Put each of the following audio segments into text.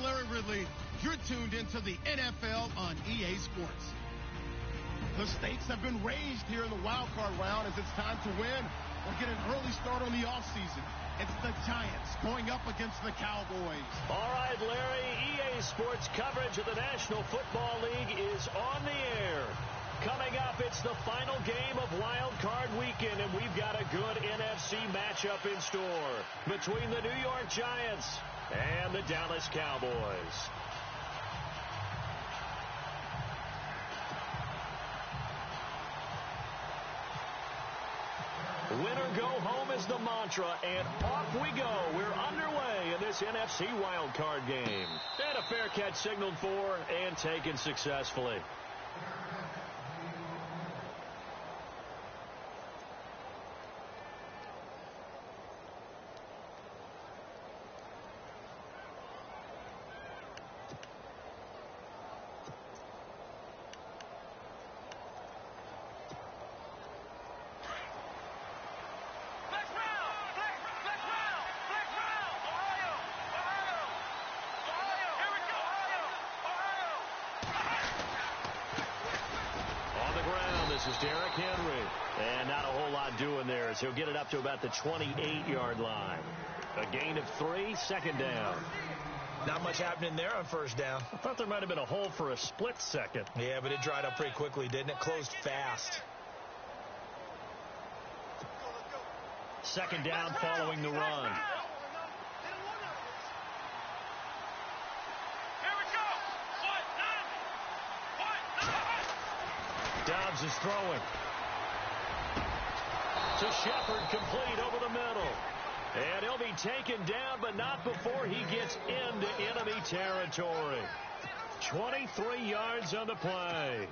I'm Larry Ridley. You're tuned into the NFL on EA Sports. The stakes have been raised here in the wildcard round as it's time to win or get an early start on the offseason. It's the Giants going up against the Cowboys. All right, Larry, EA Sports coverage of the National Football League is on the air. Coming up, it's the final game of Wild Card Weekend, and we've got a good NFC matchup in store between the New York Giants and the Dallas Cowboys. Winner go home is the mantra, and off we go. We're underway in this NFC wildcard game. And a fair catch signaled for and taken successfully. This is Derrick Henry. And not a whole lot doing there as he'll get it up to about the 28-yard line. A gain of 3, second down. Not much happening there on first down. I thought there might have been a hole for a split second. Yeah, but it dried up pretty quickly, didn't it? Closed fast. Second down following the run. Dobbs is throwing. To Shepard, complete over the middle. And he'll be taken down, but not before he gets into enemy territory. 23 yards on the play.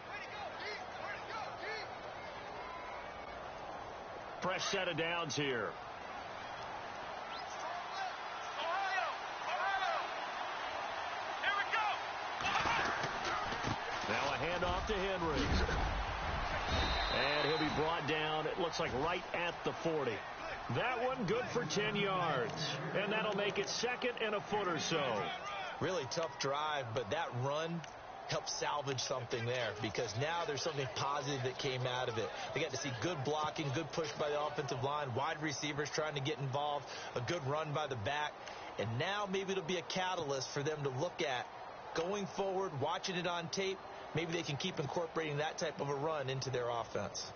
Fresh set of downs here. Now a handoff to Henry. And he'll be brought down, it looks like right at the 40. That one good for 10 yards. And that'll make it second and a foot or so. Really tough drive, but that run helped salvage something there because now there's something positive that came out of it. They got to see good blocking, good push by the offensive line, wide receivers trying to get involved, a good run by the back. And now maybe it'll be a catalyst for them to look at going forward, watching it on tape. Maybe they can keep incorporating that type of a run into their offense.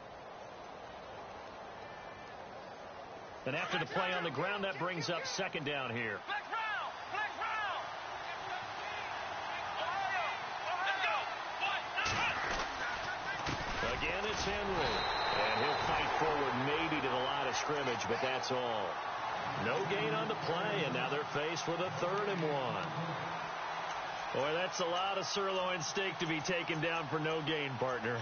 And after the play on the ground, that brings up second down here. Again, it's Henry. And he'll fight forward maybe to the line of scrimmage, but that's all. No gain on the play, and now they're faced with a 3rd and 1. Boy, that's a lot of sirloin steak to be taken down for no gain, partner.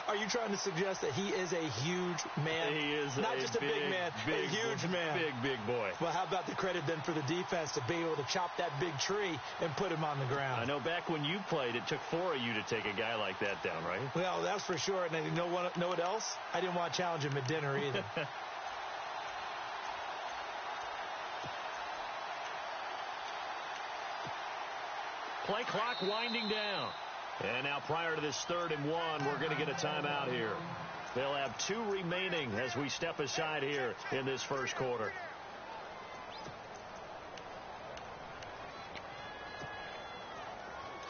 Are you trying to suggest that he is a huge man? He is not just a big man, a huge man. Big boy. Well, how about the credit then for the defense to be able to chop that big tree and put him on the ground? I know back when you played, it took 4 of you to take a guy like that down, right? Well, that's for sure. And you know what else? I didn't want to challenge him at dinner either. Play clock winding down. And now prior to this 3rd and 1, we're going to get a timeout here. They'll have 2 remaining as we step aside here in this first quarter.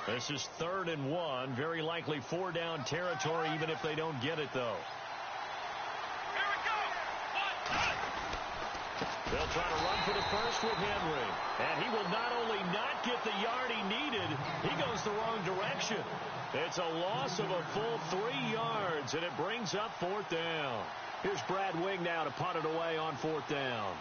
This is 3rd and 1. Very likely 4-down territory even if they don't get it, though. They'll try to run for the first with Henry. And he will not only not get the yard he needed, he goes the wrong direction. It's a loss of a full 3 yards, and it brings up 4th down. Here's Brad Wing now to punt it away on 4th down.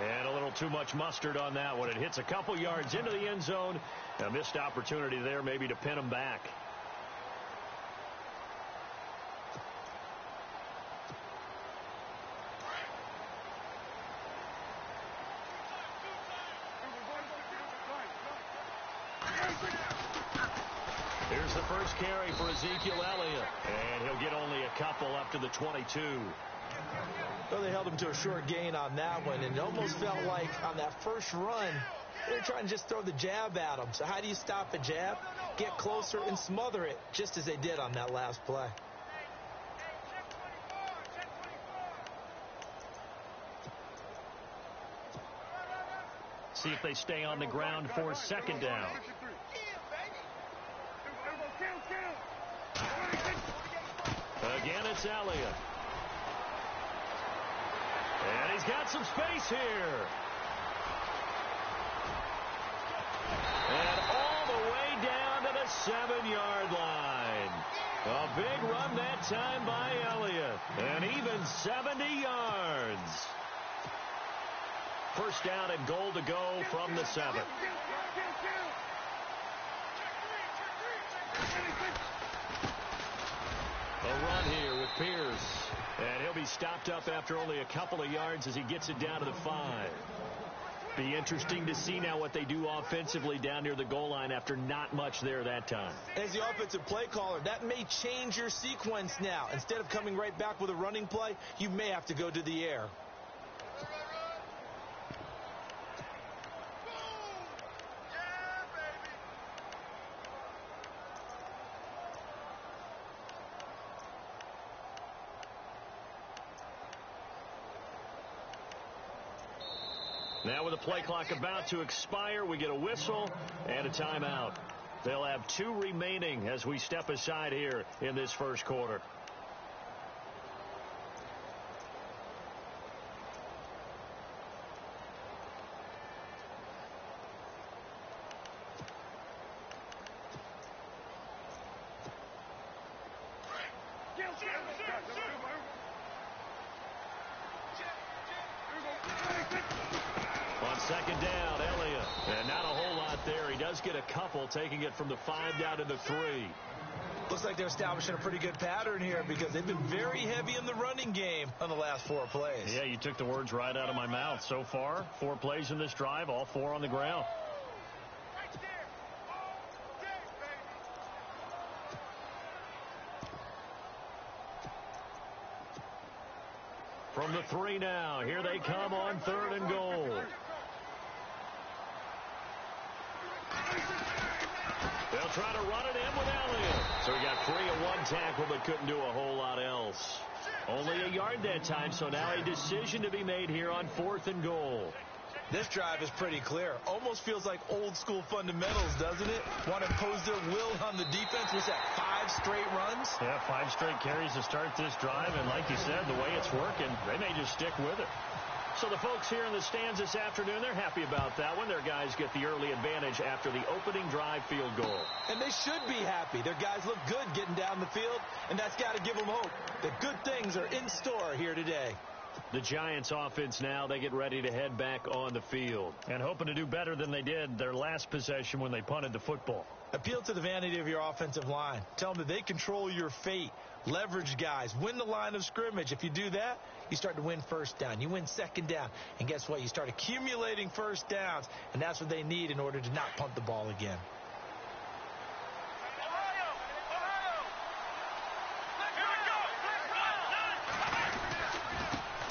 And a little too much mustard on that one. It hits a couple yards into the end zone. A missed opportunity there maybe to pin him back. Here's Here's the first carry for Ezekiel Elliott. And he'll get only a couple up to the 22. Well, they held him to a short gain on that one, and it almost felt like on that first run, they were trying to just throw the jab at him. So how do you stop a jab? Get closer and smother it, just as they did on that last play. See if they stay on the ground for second down. Again, it's Elliott. And he's got some space here. And all the way down to the 7-yard line. A big run that time by Elliott. And even 70 yards. First down and goal to go from the 7. A run here with Pierce. And he'll be stopped up after only a couple of yards as he gets it down to the 5. Be interesting to see now what they do offensively down near the goal line after not much there that time. As the offensive play caller, that may change your sequence now. Instead of coming right back with a running play, you may have to go to the air. Now with the play clock about to expire, we get a whistle and a timeout. They'll have 2 remaining as we step aside here in this first quarter. On second down, Elliott. And not a whole lot there. He does get a couple, taking it from the 5 down to the 3. Looks like they're establishing a pretty good pattern here because they've been very heavy in the running game on the last 4 plays. Yeah, you took the words right out of my mouth. So far, 4 plays in this drive, all 4 on the ground. From the 3 now, here they come on 3rd and goal. They'll try to run it in with Elliott. So he got free of 1 tackle but couldn't do a whole lot else. Only a yard that time, so now a decision to be made here on 4th and goal. This drive is pretty clear. Almost feels like old school fundamentals, doesn't it? Want to impose their will on the defense. Was that 5 straight runs? Yeah, 5 straight carries to start this drive, and like you said, the way it's working, they may just stick with it. So the folks here in the stands this afternoon, they're happy about that one. Their guys get the early advantage after the opening drive field goal. And they should be happy. Their guys look good getting down the field, and that's got to give them hope that good things are in store here today. The Giants offense now, they get ready to head back on the field. And hoping to do better than they did their last possession when they punted the football. Appeal to the vanity of your offensive line. Tell them that they control your fate. Leverage guys. Win the line of scrimmage. If you do that, you start to win first down. You win second down. And guess what? You start accumulating first downs. And that's what they need in order to not punt the ball again.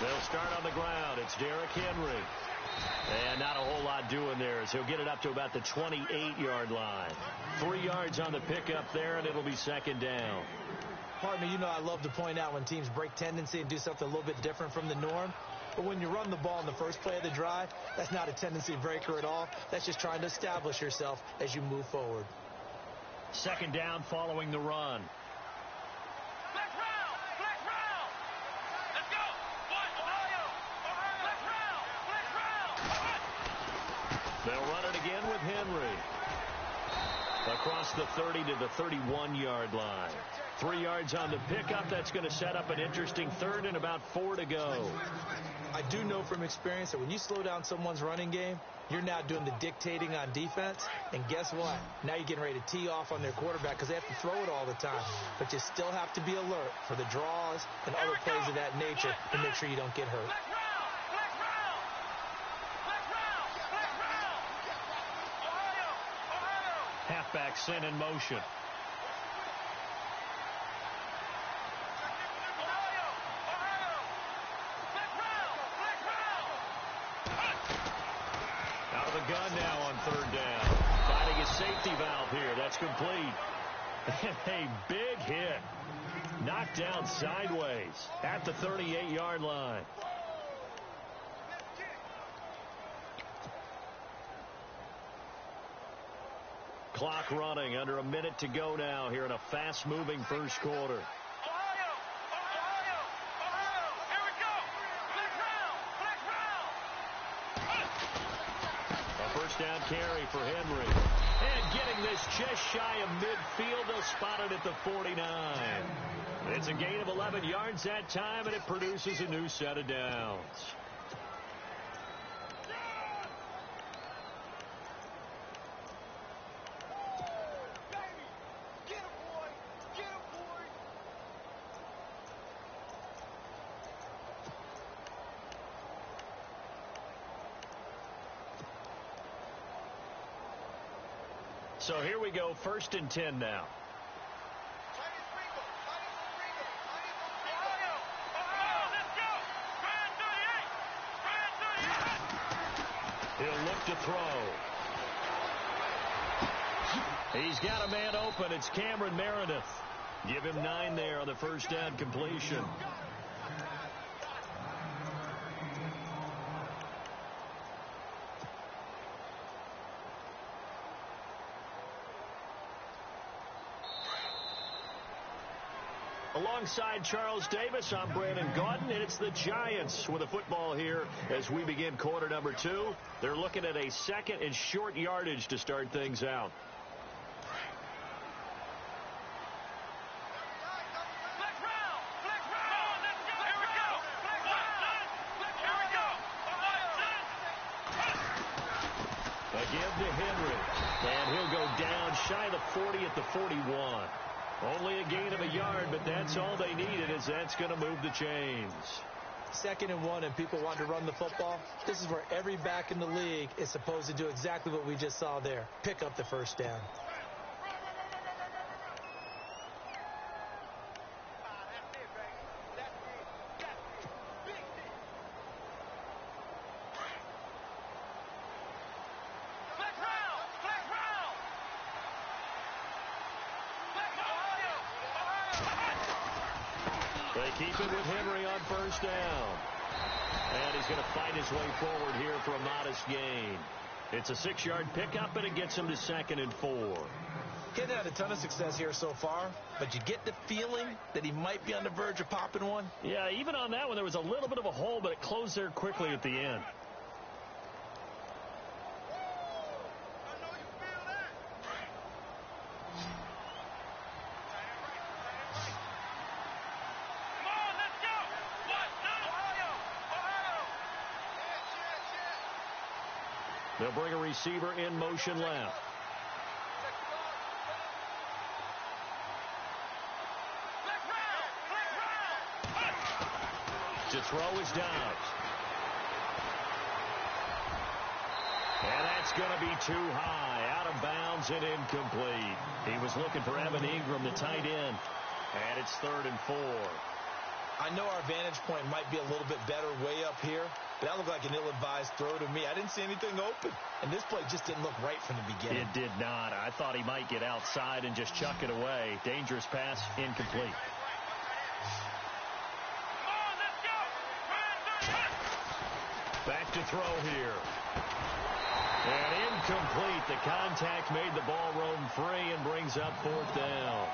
They'll start on the ground. It's Derrick Henry. And not a whole lot doing there as he'll get it up to about the 28-yard line. 3 yards on the pickup there, and it'll be second down. Pardon me, you know I love to point out when teams break tendency and do something a little bit different from the norm. But when you run the ball in the first play of the drive, that's not a tendency breaker at all. That's just trying to establish yourself as you move forward. Second down following the run. They'll run it again with Henry. Across the 30 to the 31-yard line. 3 yards on the pickup. That's going to set up an interesting third and about 4 to go. I do know from experience that when you slow down someone's running game, you're now doing the dictating on defense. And guess what? Now you're getting ready to tee off on their quarterback because they have to throw it all the time. But you still have to be alert for the draws and other plays of that nature to make sure you don't get hurt. Halfback sent in motion. the gun now on third down. Finding a safety valve here. That's complete. And a big hit. Knocked down sideways at the 38-yard line. Clock running, under a minute to go now here in a fast-moving first quarter. A first down carry for Henry. And getting this just shy of midfield, they'll spot it at the 49. It's a gain of 11 yards that time, and it produces a new set of downs. So here we go, 1st and 10 now. He'll look to throw. He's got a man open. It's Cameron Meredith. Give him 9 there on the first down completion. Alongside Charles Davis, I'm Brandon Gaudin, and it's the Giants with the football here as we begin quarter number 2. They're looking at a 2nd and short yardage to start things out. Again to Henry, and he'll go down shy of the 40 at the 41. Only a gain of a yard, but that's all they needed, as that's going to move the chains. 2nd and 1, and people want to run the football. This is where every back in the league is supposed to do exactly what we just saw there. Pick up the first down. They keep it with Henry on first down. And he's going to fight his way forward here for a modest gain. It's a 6-yard pickup, and it gets him to 2nd and 4. He hasn't had a ton of success here so far, but you get the feeling that he might be on the verge of popping one. Yeah, even on that one, there was a little bit of a hole, but it closed there quickly at the end. They'll bring a receiver in motion left. To throw is down. And that's going to be too high. Out of bounds and incomplete. He was looking for Evan Ingram, the tight end. And it's 3rd and 4. I know our vantage point might be a little bit better way up here, but that looked like an ill-advised throw to me. I didn't see anything open, and this play just didn't look right from the beginning. It did not. I thought he might get outside and just chuck it away. Dangerous pass, incomplete. Back to throw here. And incomplete. The contact made the ball roam free and brings up 4th down.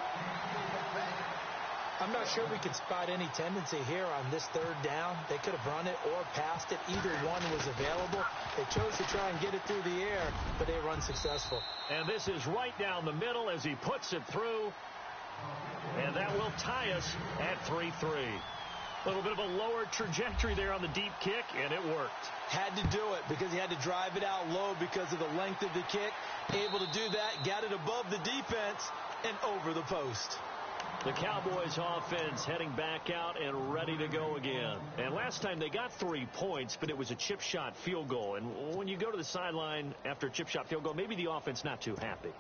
I'm not sure we could spot any tendency here on this 3rd down. They could have run it or passed it. Either one was available. They chose to try and get it through the air, but they were unsuccessful. And this is right down the middle as he puts it through. And that will tie us at 3-3. A little bit of a lower trajectory there on the deep kick, and it worked. Had to do it because he had to drive it out low because of the length of the kick. Able to do that, got it above the defense and over the post. The Cowboys offense heading back out and ready to go again. And last time they got 3 points, but it was a chip shot field goal. And when you go to the sideline after a chip shot field goal, maybe the offense not too happy.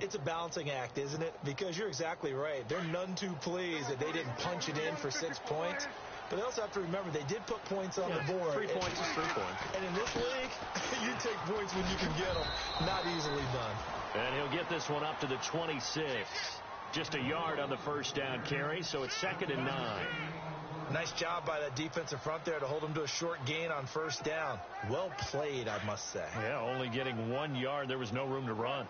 It's a balancing act, isn't it? Because you're exactly right. They're none too pleased that they didn't punch it in for 6 points. But they also have to remember they did put points on the board. 3 points is 3 points. And in this league, You take points when you can get them. Not easily done. And he'll get this one up to the 26. Just a yard on the first down carry, so it's 2nd and 9. Nice job by that defensive front there to hold him to a short gain on first down. Well played, I must say. Yeah, only getting 1 yard. There was no room to run.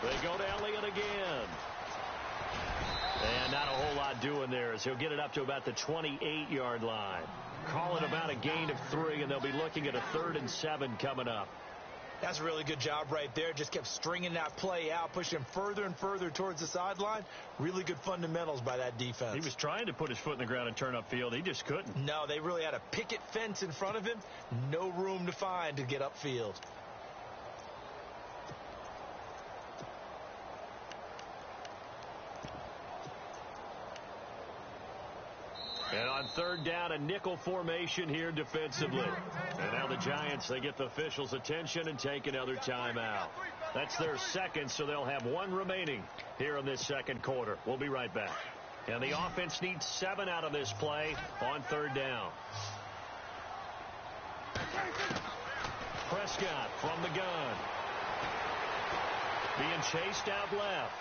They go to Elliott again. And not a whole lot doing there as he'll get it up to about the 28-yard line. Call it about a gain of 3, and they'll be looking at a 3rd and 7 coming up. That's a really good job right there. Just kept stringing that play out, pushing him further and further towards the sideline. Really good fundamentals by that defense. He was trying to put his foot in the ground and turn upfield. He just couldn't. No, they really had a picket fence in front of him. No room to find to get upfield. And on 3rd down, a nickel formation here defensively. And now the Giants, they get the officials' attention and take another timeout. That's their 2nd, so they'll have 1 remaining here in this 2nd quarter. We'll be right back. And the offense needs 7 out of this play on 3rd down. Prescott from the gun. Being chased out left.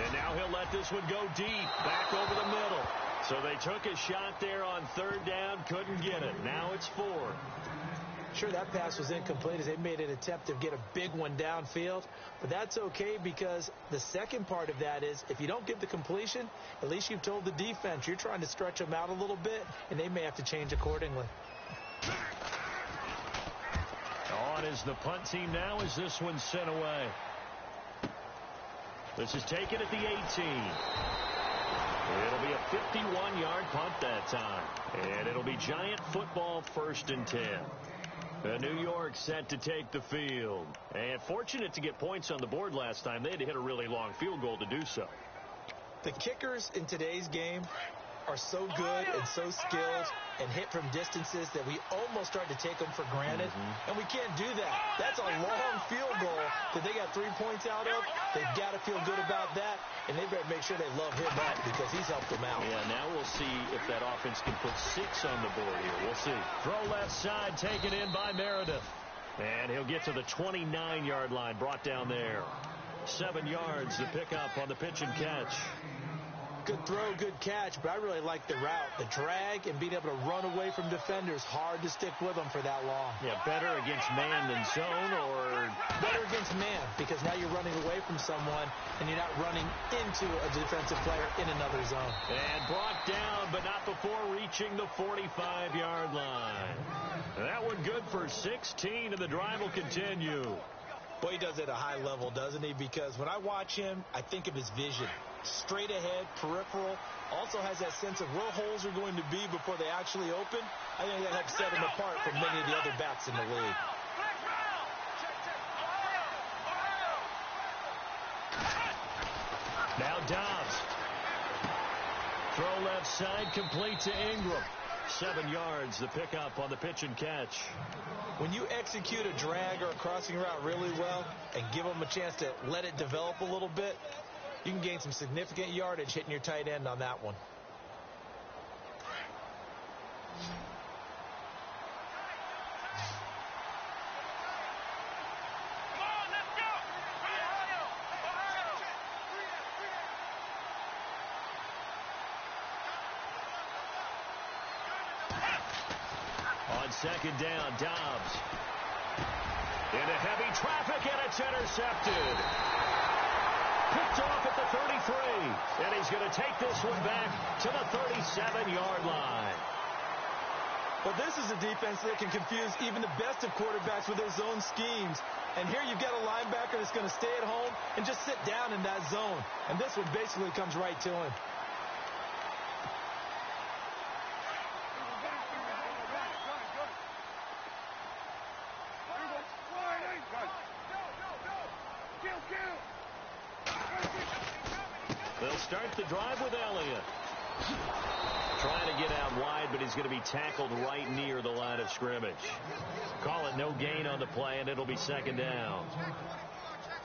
And now he'll let this one go deep, back over the middle. So they took a shot there on 3rd down, couldn't get it. Now it's 4. Sure, that pass was incomplete as they made an attempt to get a big one downfield. But that's okay because the second part of that is if you don't get the completion, at least you've told the defense you're trying to stretch them out a little bit, and they may have to change accordingly. On is the punt team now as this one's sent away. This is taken at the 18. It'll be a 51-yard punt that time. And it'll be Giant football 1st and 10. New York set to take the field. And fortunate to get points on the board last time. They had to hit a really long field goal to do so. The kickers in today's game are so good and so skilled and hit from distances that we almost start to take them for granted. And we can't do that. That's a long field goal that they got 3 points out of. They've got to feel good about that, and they better make sure they love him up because he's helped them out. Yeah, now we'll see if that offense can put 6 on the board here. We'll see. Throw left side, taken in by Meredith. And he'll get to the 29-yard line, brought down there. 7 yards to pick up on the pitch and catch. Good throw, good catch, but I really like the route. The drag and being able to run away from defenders, hard to stick with them for that long. Yeah, better against man than zone, or better against man because now you're running away from someone and you're not running into a defensive player in another zone. And brought down, but not before reaching the 45-yard line. That one good for 16, and the drive will continue. Well, he does it at a high level, doesn't he? Because when I watch him, I think of his vision. Straight ahead, peripheral. Also has that sense of where holes are going to be before they actually open. I think that helps set him apart from many of the other backs in the league. Now Dobbs. Throw left side, complete to Ingram. 7 yards, the pickup on the pitch and catch. When you execute a drag or a crossing route really well and give them a chance to let it develop a little bit, you can gain some significant yardage hitting your tight end on that one. On 2nd down, Dobbs. Into heavy traffic, and it's intercepted. Picked off at the 33. And he's going to take this one back to the 37-yard line. Well, this is a defense that can confuse even the best of quarterbacks with their zone schemes. And here you've got a linebacker that's going to stay at home and just sit down in that zone. And this one basically comes right to him. They'll start the drive with Elliott. Trying to get out wide, but he's going to be tackled right near the line of scrimmage. Call it no gain on the play, and it'll be 2nd down.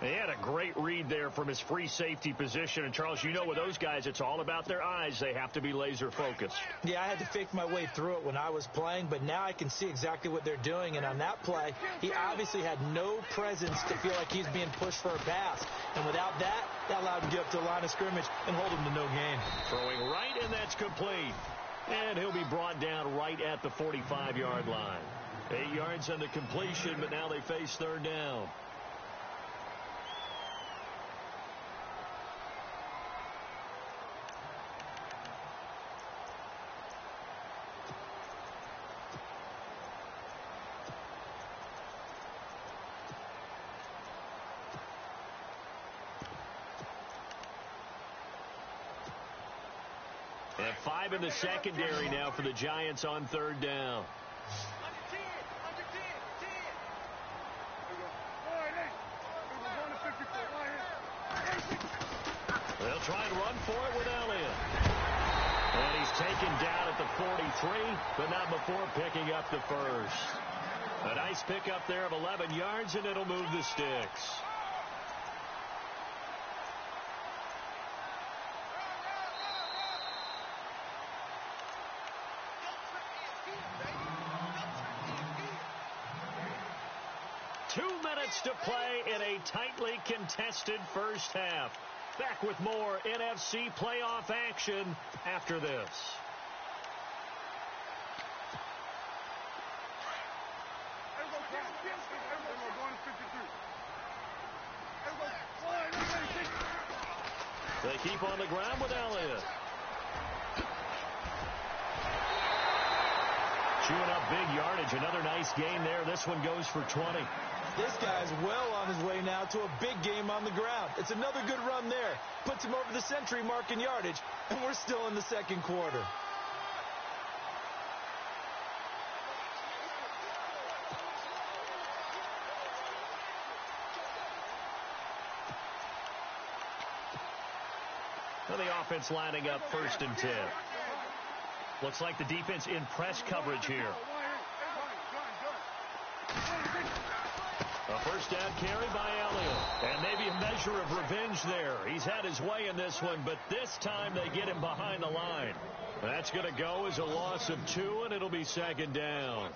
He had a great read there from his free safety position. And, Charles, you know with those guys, it's all about their eyes. They have to be laser focused. Yeah, I had to fake my way through it when I was playing, but now I can see exactly what they're doing. And on that play, he obviously had no presence to feel like he's being pushed for a pass. And without that, that allowed him to get up to the line of scrimmage and hold him to no gain. Throwing right, and that's complete. And he'll be brought down right at the 45-yard line. 8 yards on the completion, but now they face third down. And 5 in the secondary now for the Giants on third down. They'll try and run for it with Elliott. And he's taken down at the 43, but not before picking up the first. A nice pickup there of 11 yards, and it'll move the sticks. To play in a tightly contested first half. Back with more NFC playoff action after this. They keep on the ground with Elliott. Chewing up big yardage. Another nice gain there. This one goes for 20. This guy's well on his way now to a big game on the ground. It's another good run there. Puts him over the century mark in yardage, and we're still in the second quarter. Well, the offense lining up 1st and 10. Looks like the defense in press coverage here. A first down carry by Elliott. And maybe a measure of revenge there. He's had his way in this one, but this time they get him behind the line. That's going to go as a loss of 2, and it'll be 2nd down.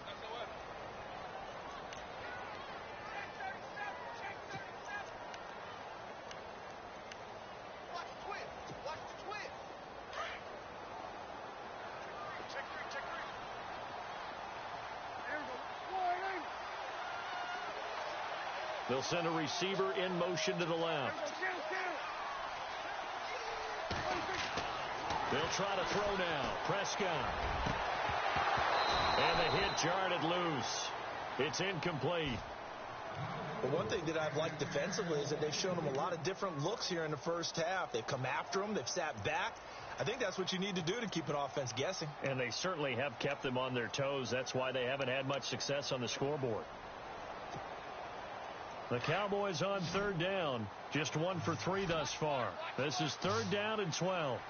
They'll send a receiver in motion to the left. They'll try to throw now. Prescott. And the hit jarred loose. It's incomplete. But one thing that I've liked defensively is that they've shown him a lot of different looks here in the first half. They've come after him. They've sat back. I think that's what you need to do to keep an offense guessing. And they certainly have kept them on their toes. That's why they haven't had much success on the scoreboard. The Cowboys on third down. Just 1 for 3 thus far. This is 3rd down and 12.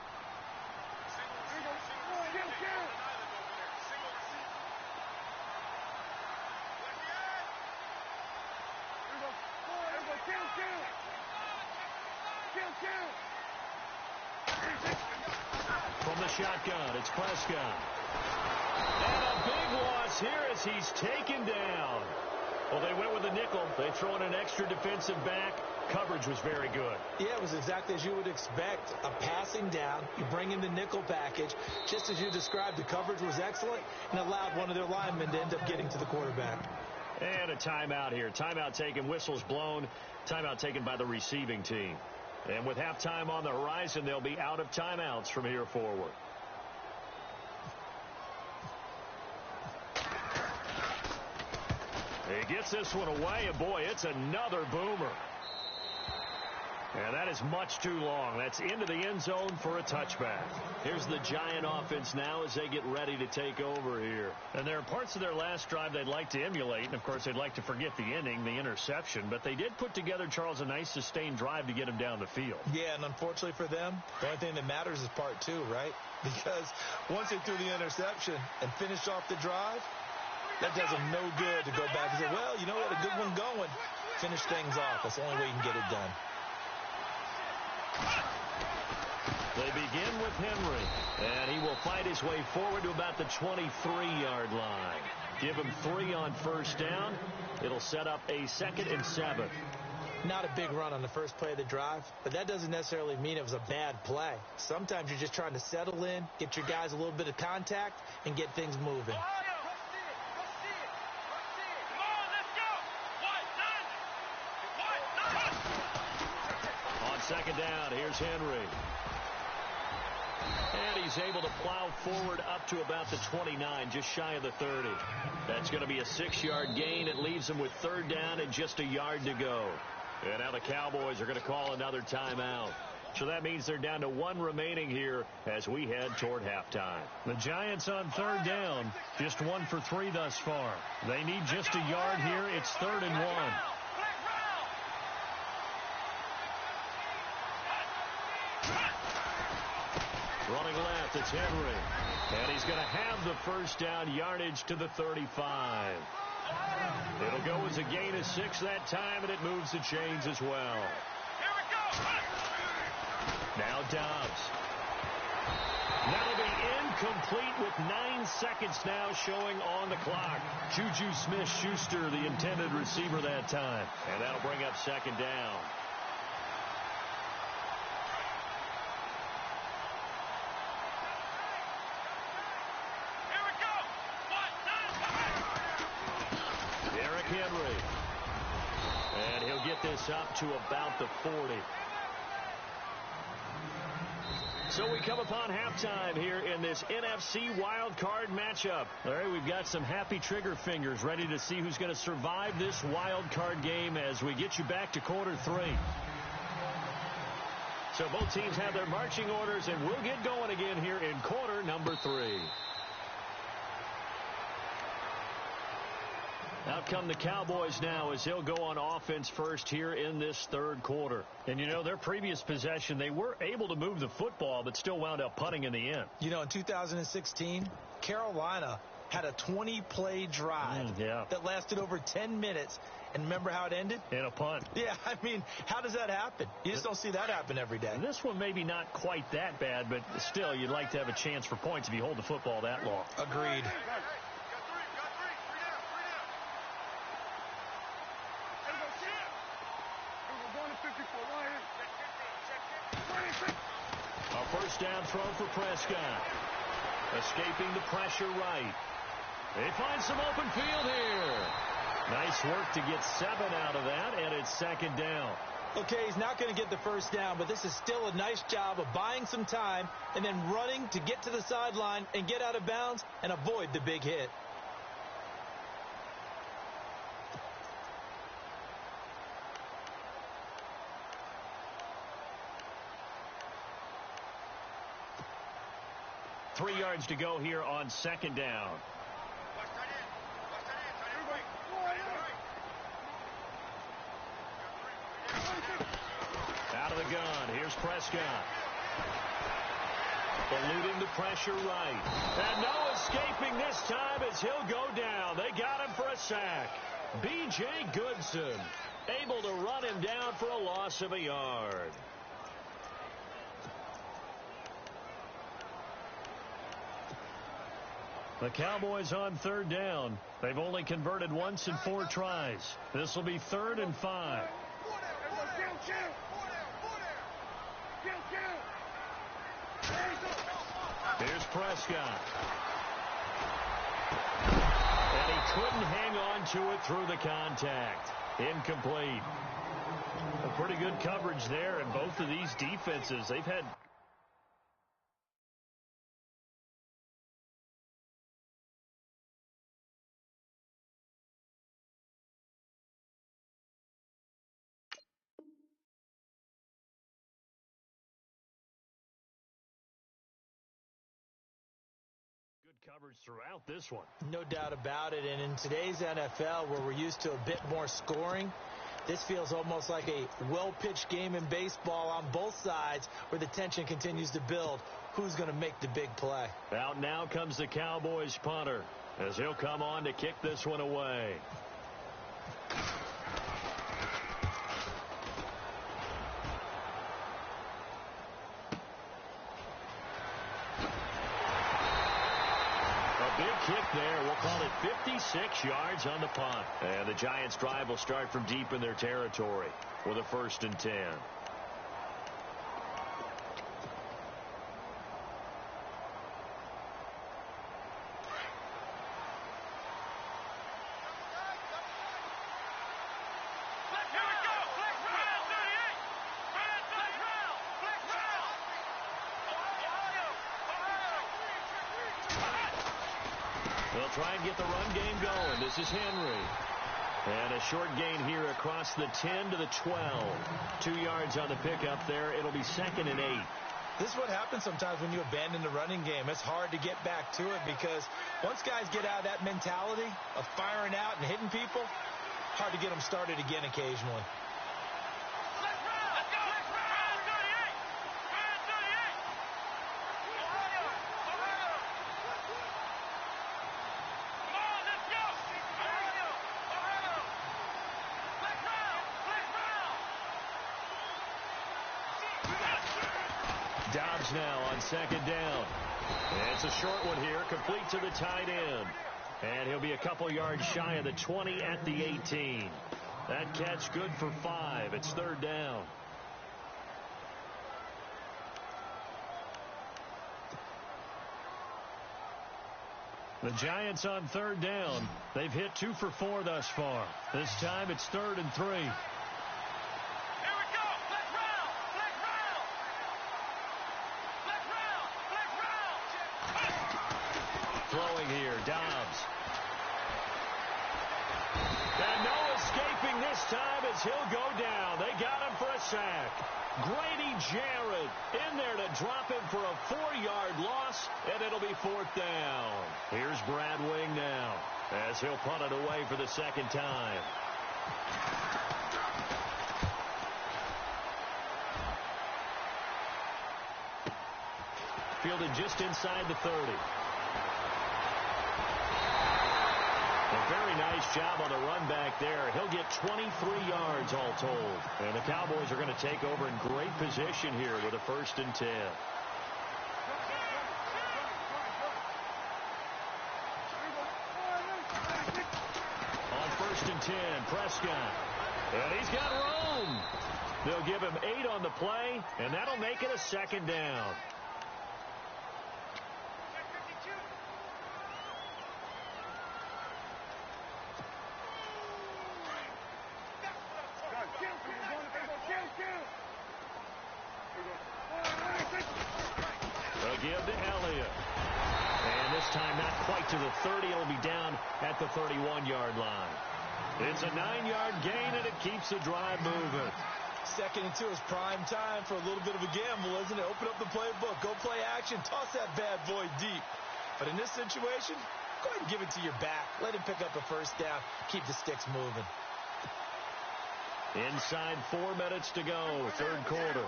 From the shotgun, it's Prescott. And a big loss here as he's taken down. Well, they went with a nickel. They throw in an extra defensive back. Coverage was very good. Yeah, it was exactly as you would expect. A passing down. You bring in the nickel package. Just as you described, the coverage was excellent and allowed one of their linemen to end up getting to the quarterback. And a timeout here. Timeout taken, whistles blown. Timeout taken by the receiving team. And with halftime on the horizon, they'll be out of timeouts from here forward. He gets this one away, and boy, it's another boomer. And that is much too long. That's into the end zone for a touchback. Here's the Giant offense now as they get ready to take over here. And there are parts of their last drive they'd like to emulate. And, of course, they'd like to forget the inning, the interception. But they did put together, Charles, a nice sustained drive to get him down the field. Yeah, and unfortunately for them, the only thing that matters is part 2, right? Because once they threw the interception and finished off the drive, that does them no good to go back and say, well, you know, we had a good one going. Finish things off. That's the only way you can get it done. They begin with Henry, and he will fight his way forward to about the 23-yard line. Give him 3 on first down. It'll set up a 2nd and 7. Not a big run on the first play of the drive, but that doesn't necessarily mean it was a bad play. Sometimes you're just trying to settle in, get your guys a little bit of contact, and get things moving. On 2nd down, here's Henry. And he's able to plow forward up to about the 29, just shy of the 30. That's going to be a 6-yard gain. It leaves him with 3rd down and just a yard to go. And now the Cowboys are going to call another timeout. So that means they're down to 1 remaining here as we head toward halftime. The Giants on 3rd down, just 1 for 3 thus far. They need just a yard here. It's 3rd and 1. Running left, it's Henry. And he's going to have the first down yardage to the 35. It'll go as a gain of 6 that time, and it moves the chains as well. Here we go. Now Dobbs. That'll be incomplete with 9 seconds now showing on the clock. Juju Smith-Schuster, the intended receiver that time. And that'll bring up 2nd down. Henry. And he'll get this up to about the 40. So we come upon halftime here in this NFC wildcard matchup. All right, we've got some happy trigger fingers ready to see who's going to survive this wildcard game as we get you back to quarter 3. So both teams have their marching orders, and we'll get going again here in quarter number 3. Out come the Cowboys now as they'll go on offense first here in this 3rd quarter. And, you know, their previous possession, they were able to move the football, but still wound up punting in the end. You know, in 2016, Carolina had a 20-play drive that lasted over 10 minutes. And remember how it ended? In a punt. Yeah, I mean, how does that happen? You just don't see that happen every day. And this one maybe not quite that bad, but still, you'd like to have a chance for points if you hold the football that long. Agreed. A first down throw for Prescott. Escaping the pressure right. They find some open field here. Nice work to get 7 out of that, and it's 2nd down. Okay, he's not going to get the first down, but this is still a nice job of buying some time and then running to get to the sideline and get out of bounds and avoid the big hit. Three yards to go here on 2nd down. Out of the gun. Here's Prescott. Eluding the pressure right. And no escaping this time as he'll go down. They got him for a sack. B.J. Goodson able to run him down for a loss of a yard. The Cowboys on 3rd down. They've only converted once in 4 tries. This will be 3rd and 5. Here's Prescott. And he couldn't hang on to it through the contact. Incomplete. A pretty good coverage there, and both of these defenses, they've had coverage throughout this one. No doubt about it. And in today's NFL, where we're used to a bit more scoring, this feels almost like a well-pitched game in baseball on both sides where the tension continues to build. Who's going to make the big play? Out now comes the Cowboys punter as he'll come on to kick this one away. big kick there. We'll call it 56 yards on the punt. And the Giants' drive will start from deep in their territory with a 1st and 10. Try and get the run game going. This is Henry. And a short gain here across the 10 to the 12. 2 yards on the pickup there. It'll be 2nd and 8. This is what happens sometimes when you abandon the running game. It's hard to get back to it because once guys get out of that mentality of firing out and hitting people, hard to get them started again occasionally. Dobbs now on 2nd down. It's a short one here, complete to the tight end. And he'll be a couple yards shy of the 20 at the 18. That catch good for 5. It's 3rd down. The Giants on 3rd down. They've hit 2 for 4 thus far. This time it's 3rd and 3. Throwing here, Dobbs. And no escaping this time as he'll go down. They got him for a sack. Grady Jarrett in there to drop him for a 4-yard loss, and it'll be 4th down. Here's Brad Wing now as he'll punt it away for the 2nd time. Fielded just inside the 30. A very nice job on the run back there. He'll get 23 yards all told. And the Cowboys are going to take over in great position here with a 1st and 10. On 1st and 10, Prescott. And he's got room. They'll give him 8 on the play, and that'll make it a 2nd down. They'll give to Elliott. And this time not quite to the 30. It'll be down at the 31-yard line. It's a 9-yard gain, and it keeps the drive moving. 2nd and 2 is prime time for a little bit of a gamble, isn't it? Open up the playbook. Go play action. Toss that bad boy deep. But in this situation, go ahead and give it to your back. Let him pick up a 1st down. Keep the sticks moving. Inside 4 minutes to go, 3rd quarter.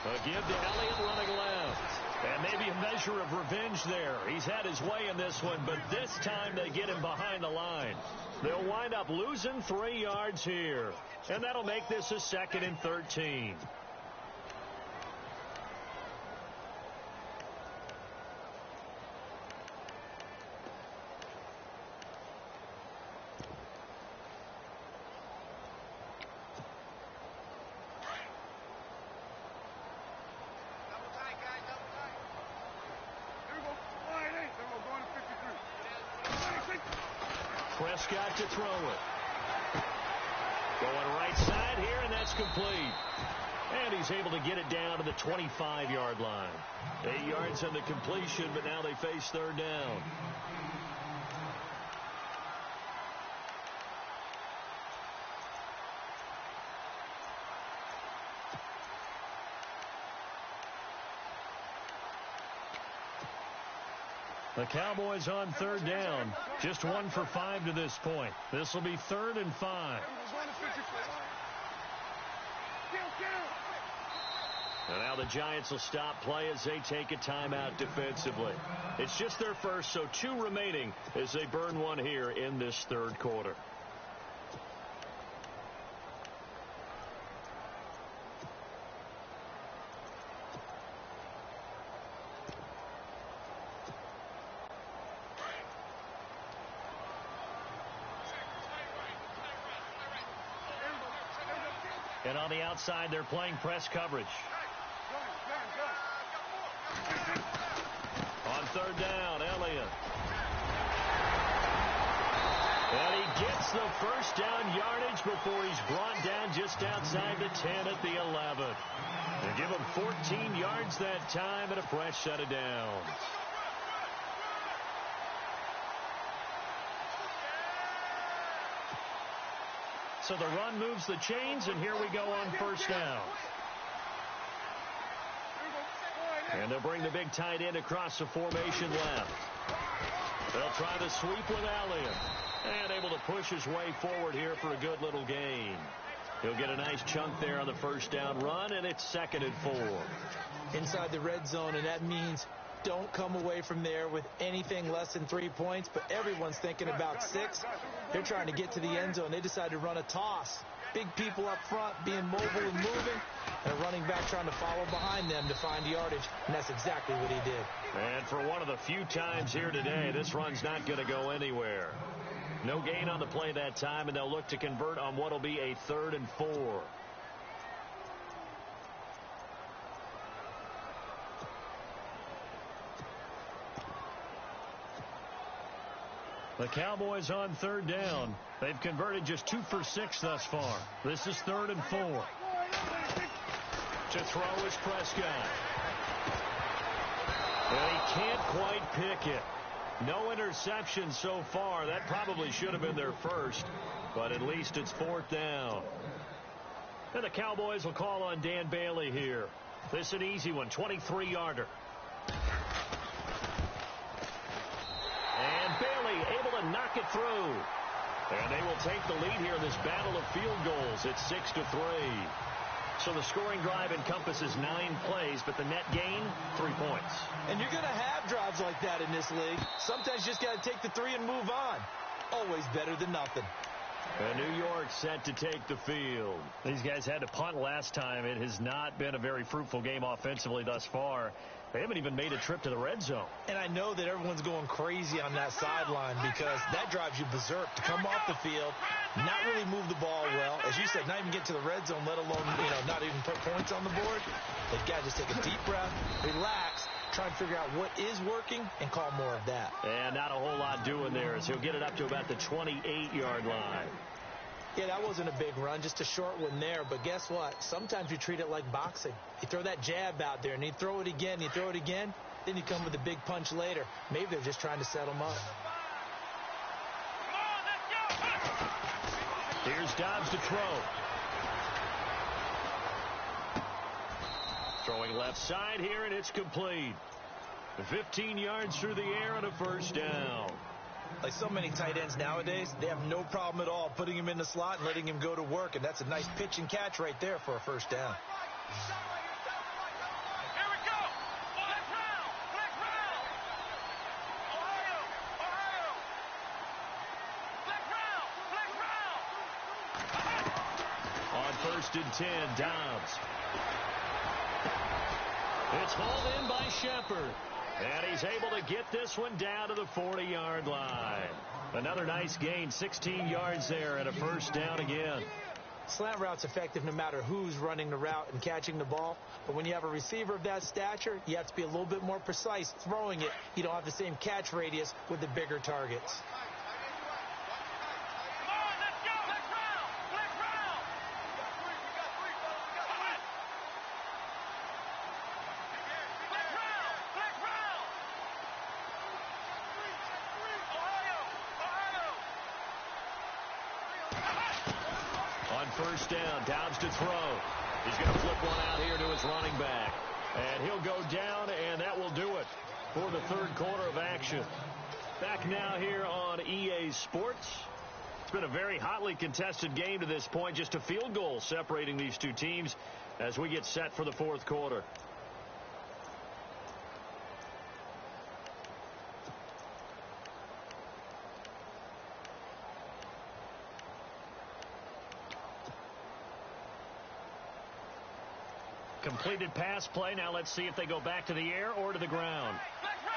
A give to Elliott running left. And maybe a measure of revenge there. He's had his way in this one, but this time they get him behind the line. They'll wind up losing 3 yards here. And that'll make this a 2nd and 13. Prescott to throw it. Going right side here, and that's complete. And he's able to get it down to the 25-yard line. 8 yards on the completion, but now they face 3rd down. The Cowboys on 3rd down, just 1 for 5 to this point. This will be 3rd and 5. And now the Giants will stop play as they take a timeout defensively. It's just their first, so 2 remaining as they burn 1 here in this 3rd quarter. And on the outside, they're playing press coverage. On third down, Elliott. And he gets the first down yardage before he's brought down just outside the 10 at the 11. They give him 14 yards that time and a fresh set of downs. So the run moves the chains, and here we go on first down. And they'll bring the big tight end across the formation left. They'll try the sweep with Elliott. And able to push his way forward here for a good little gain. He'll get a nice chunk there on the first down run, and it's 2nd and 4. Inside the red zone, and that means don't come away from there with anything less than 3 points, but everyone's thinking about 6. They're trying to get to the end zone. They decide to run a toss. Big people up front being mobile and moving, and a running back trying to follow behind them to find yardage, and that's exactly what he did. And for one of the few times here today, this run's not going to go anywhere. No gain on the play that time, and they'll look to convert on what will be a 3rd and 4. The Cowboys on third down. They've converted just 2 for 6 thus far. This is 3rd and 4. To throw is Prescott. And he can't quite pick it. No interception so far. That probably should have been their first, but at least it's 4th down. And the Cowboys will call on Dan Bailey here. This is an easy one, 23-yarder. And Bailey able to knock it through. And they will take the lead here in this battle of field goals. It's 6-3. So the scoring drive encompasses 9 plays, but the net gain, 3 points. And you're going to have drives like that in this league. Sometimes you just got to take the 3 and move on. Always better than nothing. And New York set to take the field. These guys had to punt last time. It has not been a very fruitful game offensively thus far. They haven't even made a trip to the red zone. And I know that everyone's going crazy on that sideline because that drives you berserk to come off the field, not really move the ball well. As you said, not even get to the red zone, let alone, not even put points on the board. They've got to just take a deep breath, relax, try and figure out what is working and call more of that. And not a whole lot doing there as he'll get it up to about the 28-yard line. Yeah, that wasn't a big run, just a short one there. But guess what? Sometimes you treat it like boxing. You throw that jab out there, and you throw it again, then you come with a big punch later. Maybe they're just trying to set them up. Here's Dobbs to throw. Throwing left side here, and it's complete. 15 yards through the air and a first down. Like so many tight ends nowadays, they have no problem at all putting him in the slot and letting him go to work, and that's a nice pitch and catch right there for a first down. Here we go. Flag round. Ohio. On 1st and 10, Dobbs. It's hauled in by Shepard. And he's able to get this one down to the 40-yard line. Another nice gain, 16 yards there, and a first down again. Slant route's effective no matter who's running the route and catching the ball. But when you have a receiver of that stature, you have to be a little bit more precise throwing it. You don't have the same catch radius with the bigger targets. First down, Dobbs to throw. He's going to flip one out here to his running back. And he'll go down, and that will do it for the 3rd quarter of action. Back now here on EA Sports. It's been a very hotly contested game to this point. Just a field goal separating these two teams as we get set for the 4th quarter. Completed pass play. Now let's see if they go back to the air or to the ground. Let's go,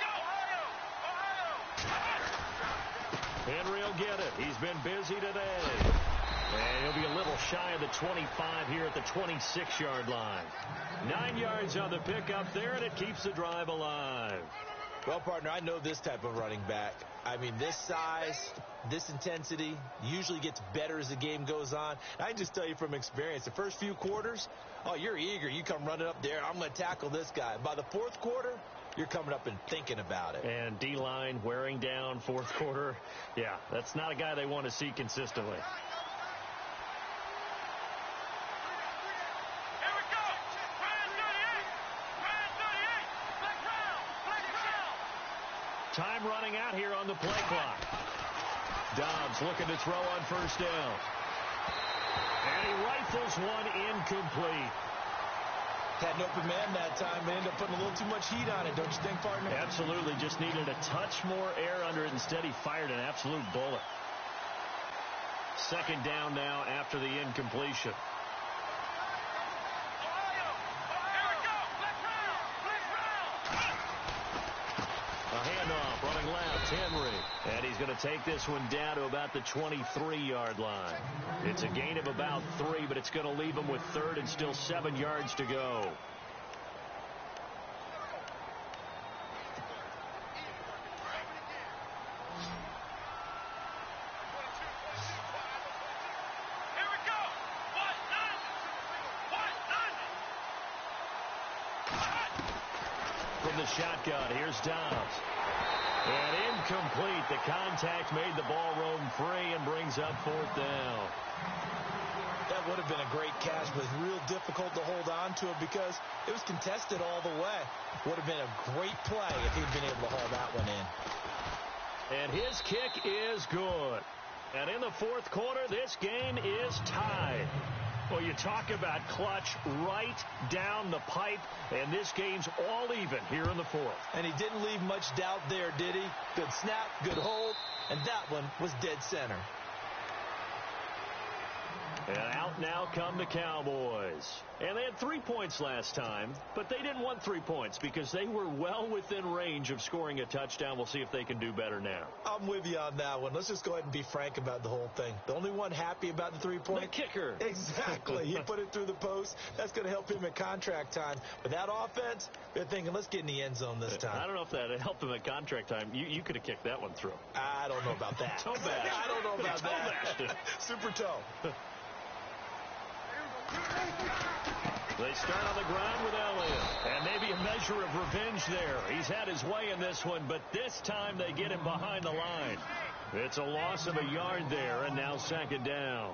Ohio. Henry will get it. He's been busy today. And he'll be a little shy of the 25 here at the 26-yard line. 9 yards on the pickup there, and it keeps the drive alive. Well, partner, I know this type of running back. I mean, this size, this intensity usually gets better as the game goes on. I can just tell you from experience, the first few quarters, oh, you're eager. You come running up there. I'm going to tackle this guy. By the fourth quarter, you're coming up and thinking about it. And D-line wearing down fourth quarter. Yeah, that's not a guy they want to see consistently. Time running out here on the play clock. Dobbs looking to throw on first down. And he rifles one incomplete. Had an open man that time and ended up putting a little too much heat on it, don't you think, partner? Absolutely. Just needed a touch more air under it. Instead, he fired an absolute bullet. Second down now after the incompletion. A handoff running left, Henry. And he's going to take this one down to about the 23-yard line. It's a gain of about 3, but it's going to leave him with third and still 7 yards to go. From the shotgun, here's Dobbs. And incomplete. The contact made the ball roam free and brings up fourth down. That would have been a great catch, but it's real difficult to hold on to it because it was contested all the way. Would have been a great play if he'd been able to haul that one in. And his kick is good. And in the fourth quarter, this game is tied. Well, you talk about clutch right down the pipe, and this game's all even here in the fourth. And he didn't leave much doubt there, did he? Good snap, good hold, and that one was dead center. And out now come the Cowboys. And they had 3 points last time, but they didn't want 3 points because they were well within range of scoring a touchdown. We'll see if they can do better now. I'm with you on that one. Let's just go ahead and be frank about the whole thing. The only one happy about the 3-point? The kicker. Exactly. He put it through the post. That's going to help him at contract time. But that offense, they're thinking, let's get in the end zone this time. I don't know if that helped him at contract time. You could have kicked that one through. I don't know about that. Toe bash. I don't know about that. Super toe. They start on the ground with Elliott. And maybe a measure of revenge there. He's had his way in this one, but this time they get him behind the line. It's a loss of a yard there, and now second down.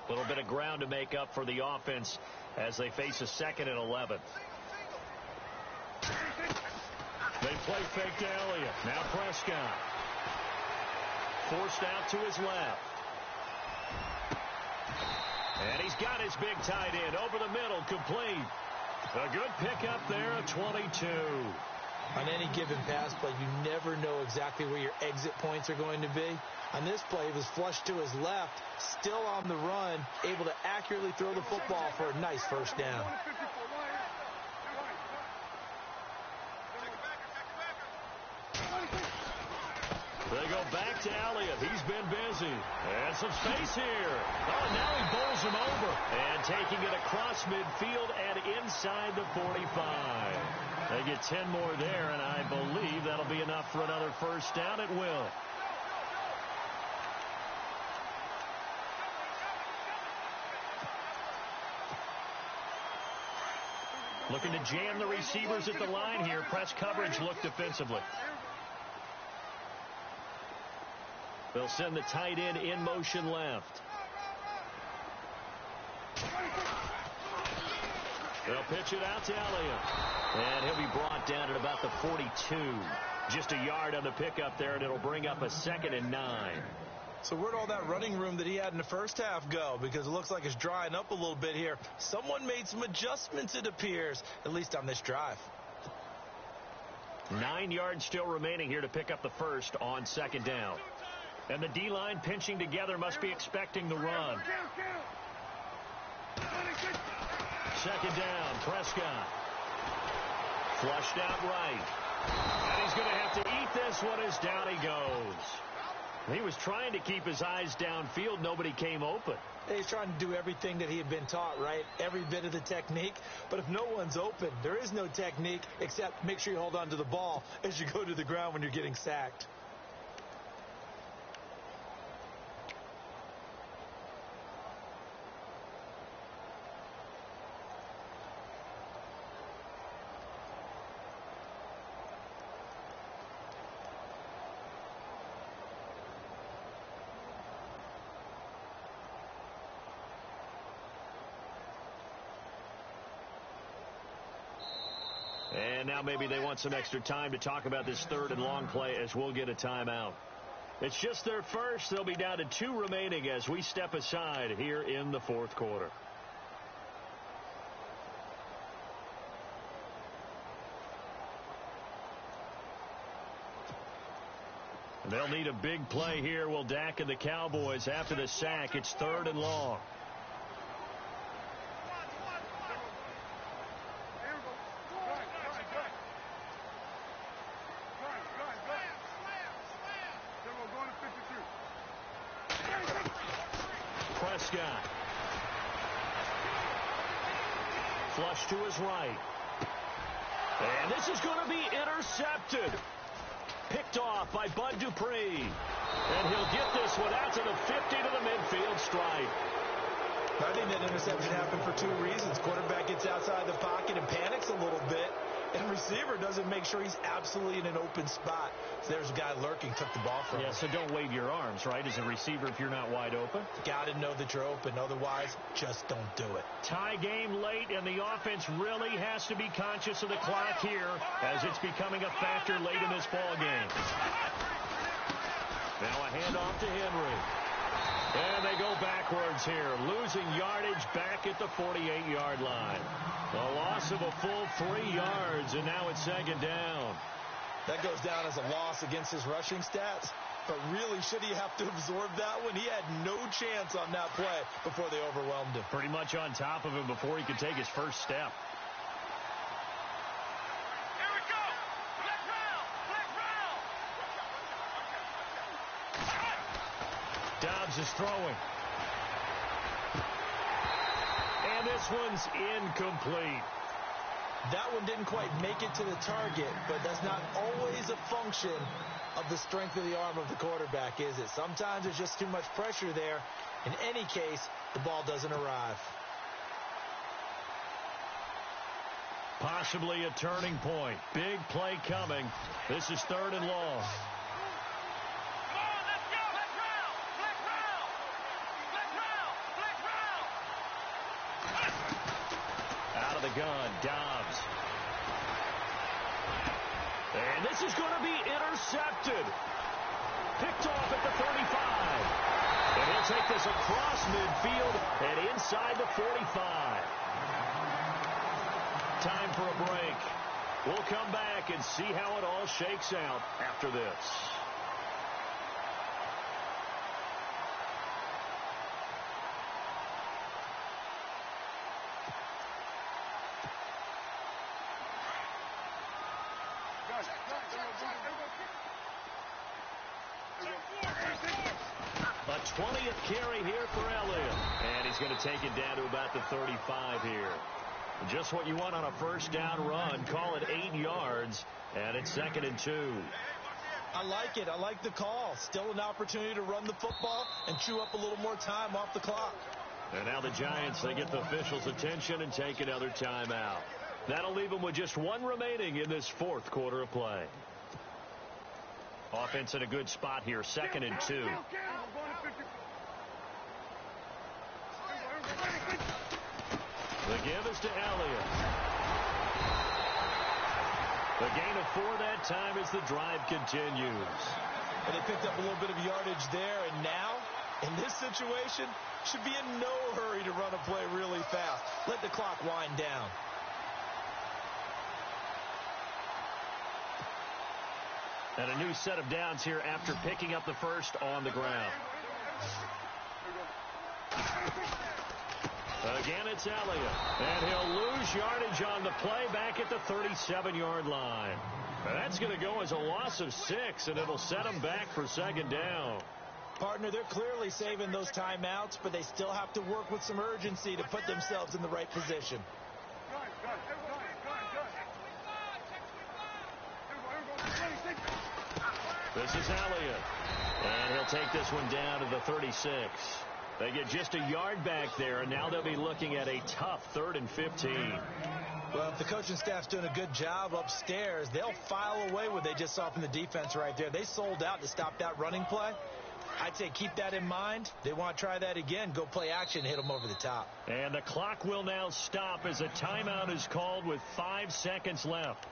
Little bit of ground to make up for the offense as they face a 2nd and 11. They play fake to Elliott. Now Prescott. Forced out to his left. And he's got his big tight end over the middle, complete. A good pickup there, a 22. On any given pass play, you never know exactly where your exit points are going to be. On this play, it was flushed to his left, still on the run, able to accurately throw the football for a nice first down. They go back to Elliott. He's been busy. And some space here. Oh, now he bowls him over. And taking it across midfield and inside the 45. They get 10 more there, and I believe that'll be enough for another first down. It will. Looking to jam the receivers at the line here. Press coverage look defensively. They'll send the tight end in motion left. They'll pitch it out to Elliott. And he'll be brought down at about the 42. Just a yard on the pickup there, and it'll bring up a 2nd and 9. So where'd all that running room that he had in the first half go? Because it looks like it's drying up a little bit here. Someone made some adjustments, it appears, at least on this drive. 9 yards still remaining here to pick up the first on second down. And the D-line pinching together must be expecting the run. Second down, Prescott. Flushed out right. And he's going to have to eat this one as down he goes. He was trying to keep his eyes downfield. Nobody came open. He's trying to do everything that he had been taught, right? Every bit of the technique. But if no one's open, there is no technique except make sure you hold on to the ball as you go to the ground when you're getting sacked. And now maybe they want some extra time to talk about this third and long play as we'll get a timeout. It's just their first. They'll be down to 2 remaining as we step aside here in the fourth quarter. They'll need a big play here. Will Dak and the Cowboys after the sack. It's third and long. Prescott. Flush to his right. And this is going to be intercepted. Picked off by Bud Dupree. And he'll get this one out to the 50 to the midfield stripe. I think that interception happened for 2 reasons. Quarterback gets outside the pocket and panics a little bit. And receiver doesn't make sure he's absolutely in an open spot. So there's a guy lurking, took the ball from him. Yeah, so don't wave your arms, right, as a receiver if you're not wide open. Got to know that you're open. Otherwise, just don't do it. Tie game late, and the offense really has to be conscious of the clock here as it's becoming a factor late in this ball game. Now a handoff to Henry. And they go backwards here, losing yardage back at the 48-yard line. A loss of a full 3 yards, and now it's second down. That goes down as a loss against his rushing stats. But really, should he have to absorb that one? He had no chance on that play before they overwhelmed him. Pretty much on top of him before he could take his first step. Here we go. Black round. Dobbs is throwing. And this one's incomplete. That one didn't quite make it to the target, but that's not always a function of the strength of the arm of the quarterback, is it? Sometimes there's just too much pressure there. In any case, the ball doesn't arrive. Possibly a turning point. Big play coming. This is third and long. The gun, Dobbs. And this is going to be intercepted. Picked off at the 35. And he'll take this across midfield and inside the 45. Time for a break. We'll come back and see how it all shakes out after this. A 20th carry here for Elliott. And he's going to take it down to about the 35 here. Just what you want on a first down run. Call it 8 yards. And it's 2nd and 2. I like it. I like the call. Still an opportunity to run the football and chew up a little more time off the clock. And now the Giants, they get the officials' attention and take another timeout. That'll leave them with just 1 remaining in this fourth quarter of play. Offense in a good spot here, 2nd and 2. The give is to Elliott. The gain of 4 that time as the drive continues. And they picked up a little bit of yardage there, and now, in this situation, should be in no hurry to run a play really fast. Let the clock wind down. And a new set of downs here after picking up the first on the ground. Again, it's Elliott. And he'll lose yardage on the play back at the 37-yard line. That's going to go as a loss of 6, and it'll set them back for second down. Partner, they're clearly saving those timeouts, but they still have to work with some urgency to put themselves in the right position. This is Elliott. And he'll take this one down to the 36. They get just a yard back there, and now they'll be looking at a tough 3rd and 15. Well, if the coaching staff's doing a good job upstairs, they'll file away what they just saw from the defense right there. They sold out to stop that running play. I'd say keep that in mind. They want to try that again. Go play action, hit them over the top. And the clock will now stop as a timeout is called with 5 seconds left.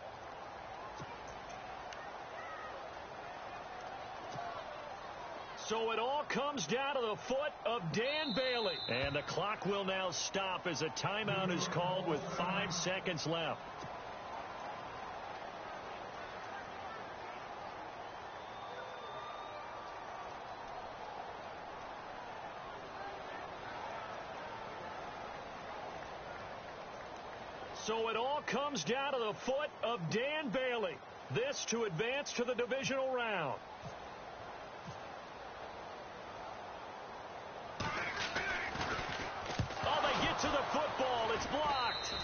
So it all comes down to the foot of Dan Bailey. And the clock will now stop as a timeout is called with 5 seconds left. So it all comes down to the foot of Dan Bailey. This to advance to the divisional round. To the football. It's blocked.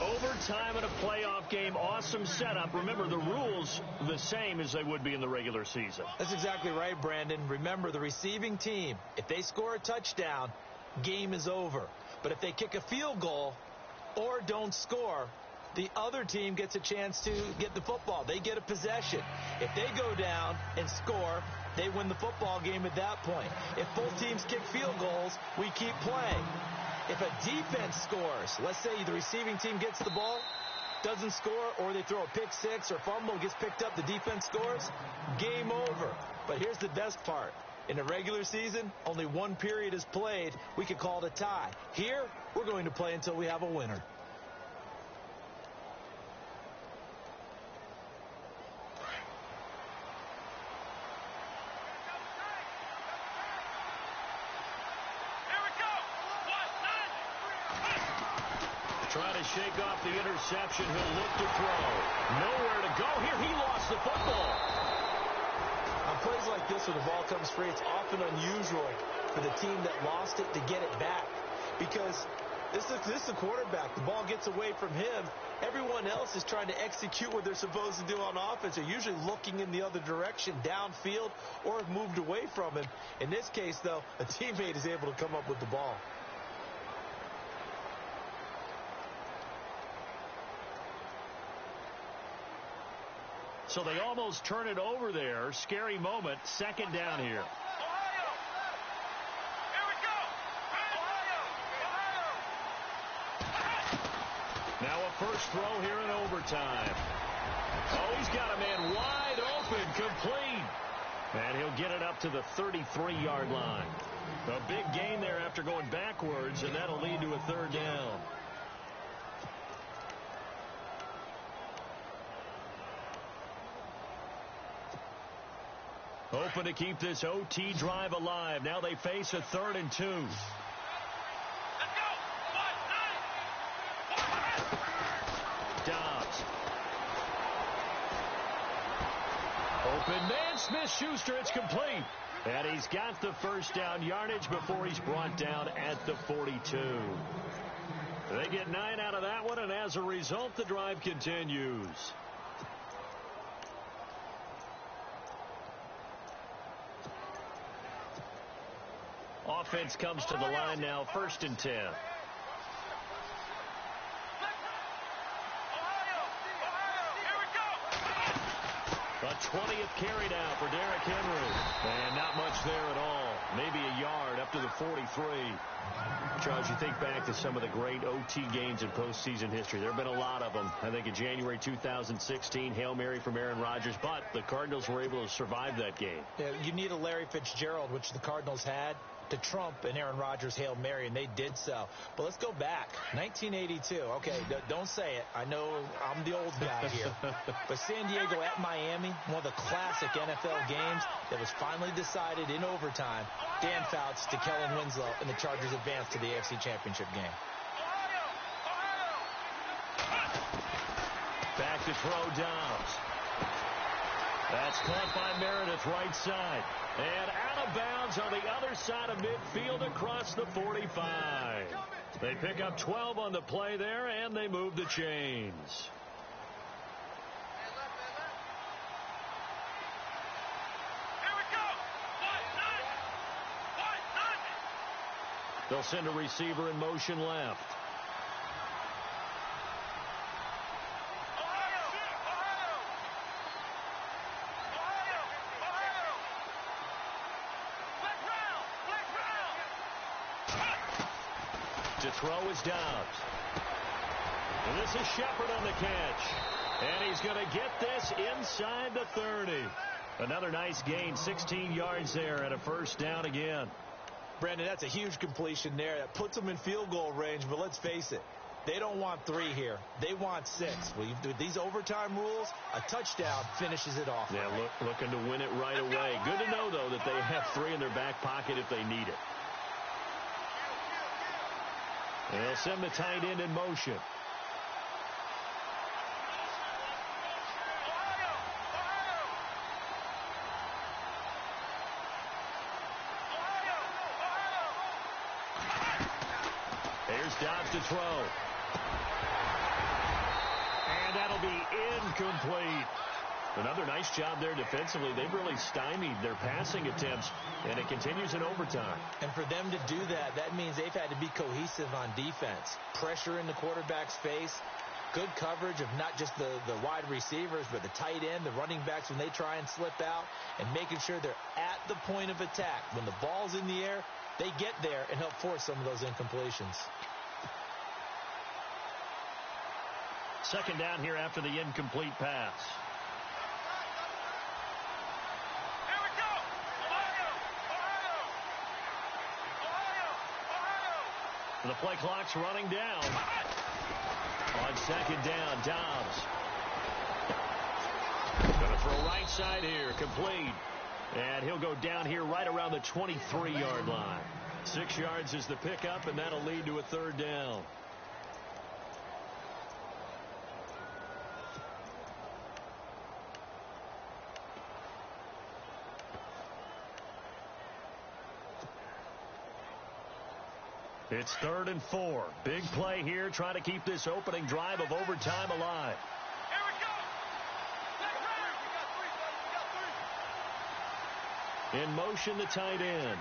Overtime in a playoff game. Awesome setup. Remember, the rules the same as they would be in the regular season. That's exactly right, Brandon. Remember, the receiving team, if they score a touchdown, game is over. But if they kick a field goal or don't score, the other team gets a chance to get the football. They get a possession. If they go down and score, they win the football game at that point. If both teams kick field goals, we keep playing. If a defense scores, let's say the receiving team gets the ball, doesn't score, or they throw a pick six or fumble, gets picked up, the defense scores, game over. But here's the best part. In the regular season, only one period is played. We could call it a tie. Here, we're going to play until we have a winner. Trying to shake off the interception. He'll look to throw. Nowhere to go here. He lost the football. On plays like this where the ball comes free, it's often unusual for the team that lost it to get it back. Because this is the quarterback. The ball gets away from him. Everyone else is trying to execute what they're supposed to do on offense. They're usually looking in the other direction, downfield, or have moved away from him. In this case, though, a teammate is able to come up with the ball. So they almost turn it over there. Scary moment. Second down here. Ohio! Here we go! Ohio! Now a first throw here in overtime. Oh, he's got a man wide open, complete. And he'll get it up to the 33-yard line. A big gain there after going backwards, and that'll lead to a third down. Open to keep this OT drive alive. Now they face a 3rd and 2. Let's go! 1, 9! Dobbs. Open man, Smith-Schuster. It's complete. And he's got the first down yardage before he's brought down at the 42. They get 9 out of that one, and as a result, the drive continues. Offense comes to the line now, 1st and 10. Ohio! Here we go! A 20th carry now for Derrick Henry. And not much there at all. Maybe a yard up to the 43. Charles, you think back to some of the great OT games in postseason history. There have been a lot of them. I think in January 2016, Hail Mary from Aaron Rodgers, but the Cardinals were able to survive that game. Yeah, you need a Larry Fitzgerald, which the Cardinals had, to trump an Aaron Rodgers Hail Mary, and they did so. But let's go back. 1982. Okay, don't say it. I know I'm the old guy here. But San Diego at Miami, one of the classic NFL games that was finally decided in overtime. Dan Fouts to Kellen Winslow, and the Chargers advanced to the AFC Championship game. Back to throw Dobbs. That's caught by Meredith, right side. And out of bounds on the other side of midfield across the 45. They pick up 12 on the play there, and they move the chains. They'll send a receiver in motion left. To throw is Dobbs. And this is Shepard on the catch. And he's going to get this inside the 30. Another nice gain, 16 yards there, and a first down again. Brandon, that's a huge completion there. That puts them in field goal range, but let's face it. They don't want 3 here. They want 6. With these overtime rules, a touchdown finishes it off. Yeah, looking to win it right away. Good to know, though, that they have 3 in their back pocket if they need it. And they'll send the tight end in motion. Here's Dobbs to throw. And that'll be incomplete. Another nice job there defensively. They've really stymied their passing attempts, and it continues in overtime. And for them to do that, that means they've had to be cohesive on defense. Pressure in the quarterback's face, good coverage of not just the wide receivers, but the tight end, the running backs when they try and slip out, and making sure they're at the point of attack. When the ball's in the air, they get there and help force some of those incompletions. Second down here after the incomplete pass. The play clock's running down. On second down, Dobbs. Going to throw right side here, complete. And he'll go down here right around the 23-yard line. 6 yards is the pickup, and that'll lead to a third down. It's 3rd and 4. Big play here, trying to keep this opening drive of overtime alive. Here we go. In motion, the tight end.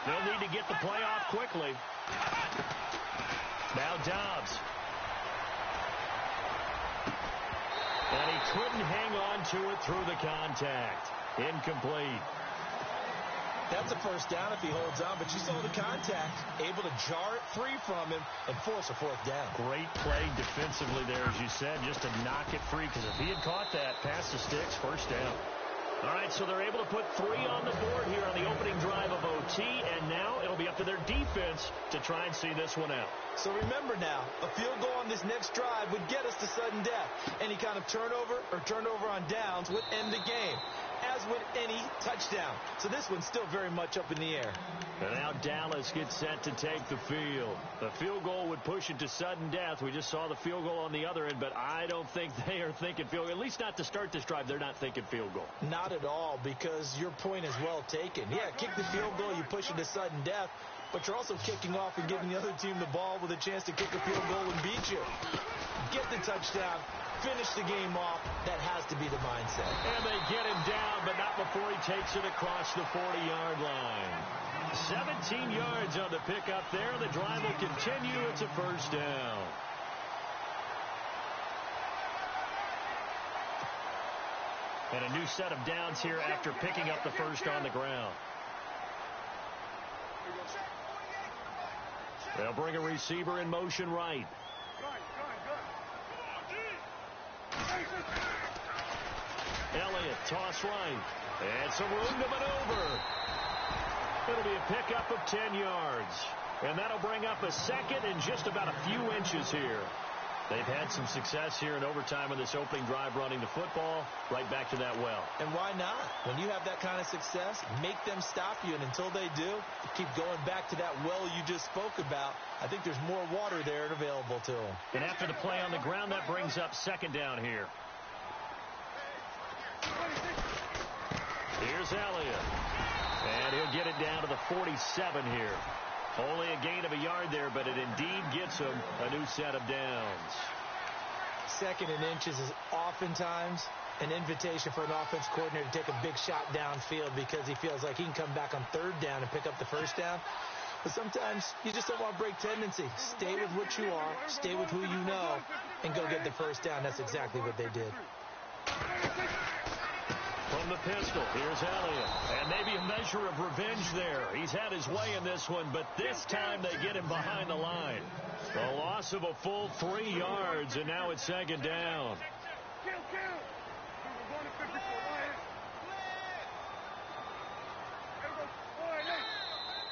They'll need to get the play off quickly. Now Dobbs. And he couldn't hang on to it through the contact. Incomplete. That's a first down if he holds on, but you saw the contact, able to jar it free from him and force a 4th down. Great play defensively there, as you said, just to knock it free, because if he had caught that, pass the sticks, first down. All right, so they're able to put 3 on the board here on the opening drive of OT, and now it'll be up to their defense to try and see this one out. So remember now, a field goal on this next drive would get us to sudden death. Any kind of turnover or turnover on downs would end the game, as would any touchdown. So this one's still very much up in the air. And now Dallas gets set to take the field. The field goal would push it to sudden death. We just saw the field goal on the other end, but I don't think they are thinking field goal. At least not to start this drive. They're not thinking field goal. Not at all, because your point is well taken. Yeah, kick the field goal, you push it to sudden death, but you're also kicking off and giving the other team the ball with a chance to kick a field goal and beat you. Get the touchdown, finish the game off. That has to be the mindset. And they get him down, but not before he takes it across the 40-yard line. 17 yards on the pickup there. The drive will continue. It's a first down. And a new set of downs here after picking up the first on the ground. They'll bring a receiver in motion right. Elliott, toss right. And some room to maneuver. It'll be a pickup of 10 yards. And that'll bring up a second and just about a few inches here. They've had some success here in overtime in this opening drive running the football. Right back to that well. And why not? When you have that kind of success, make them stop you. And until they do, keep going back to that well you just spoke about. I think there's more water there and available to them. And after the play on the ground, that brings up second down here. Here's Elliott. And he'll get it down to the 47 here. Only a gain of a yard there, but it indeed gets him a new set of downs. Second and inches is oftentimes an invitation for an offense coordinator to take a big shot downfield because he feels like he can come back on third down and pick up the first down. But sometimes you just don't want to break tendency. Stay with what you are, stay with who you know, and go get the first down. That's exactly what they did. From the pistol, here's Elliott. And maybe a measure of revenge there. He's had his way in this one, but this time they get him behind the line. A loss of a full 3 yards, and now it's second down.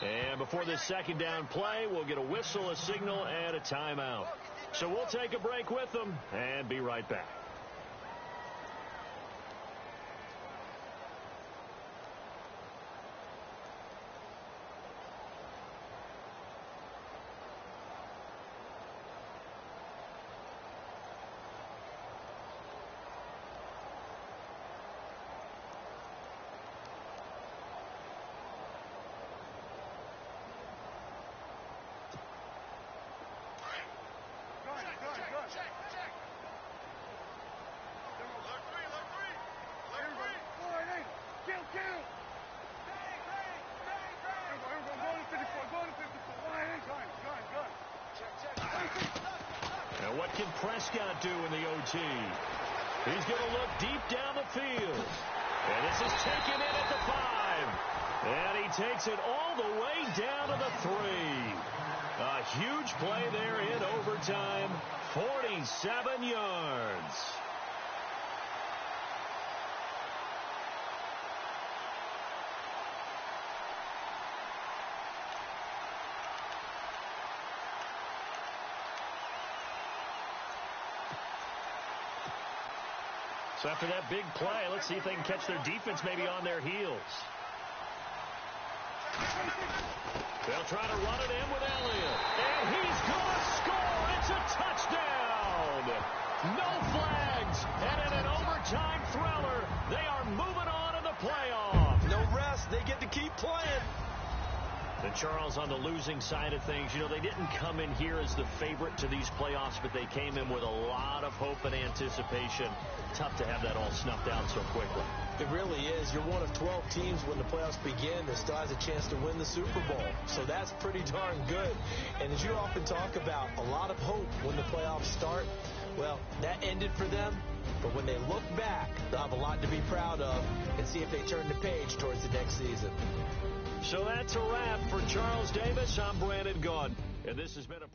And before this second down play, we'll get a whistle, a signal, and a timeout. So we'll take a break with them and be right back. Now what can Prescott do in the OT? He's going to look deep down the field. And this is taken in at the 5. And he takes it all the way down to the 3. A huge play there in overtime. 47 yards. So after that big play, let's see if they can catch their defense maybe on their heels. They'll try to run it in with Elliott. And he's going to score. It's a touchdown. No flags. And in an overtime thriller, they are moving on in the playoff. No rest. They get to keep playing. And Charles, on the losing side of things, you know, they didn't come in here as the favorite to these playoffs, but they came in with a lot of hope and anticipation. Tough to have that all snuffed out so quickly. It really is. You're one of 12 teams when the playoffs begin that still has a chance to win the Super Bowl. So that's pretty darn good. And as you often talk about, a lot of hope when the playoffs start. Well, that ended for them. But when they look back, they'll have a lot to be proud of and see if they turn the page towards the next season. So that's a wrap for Charles Davis. I'm Brandon Gaudin, and this has been a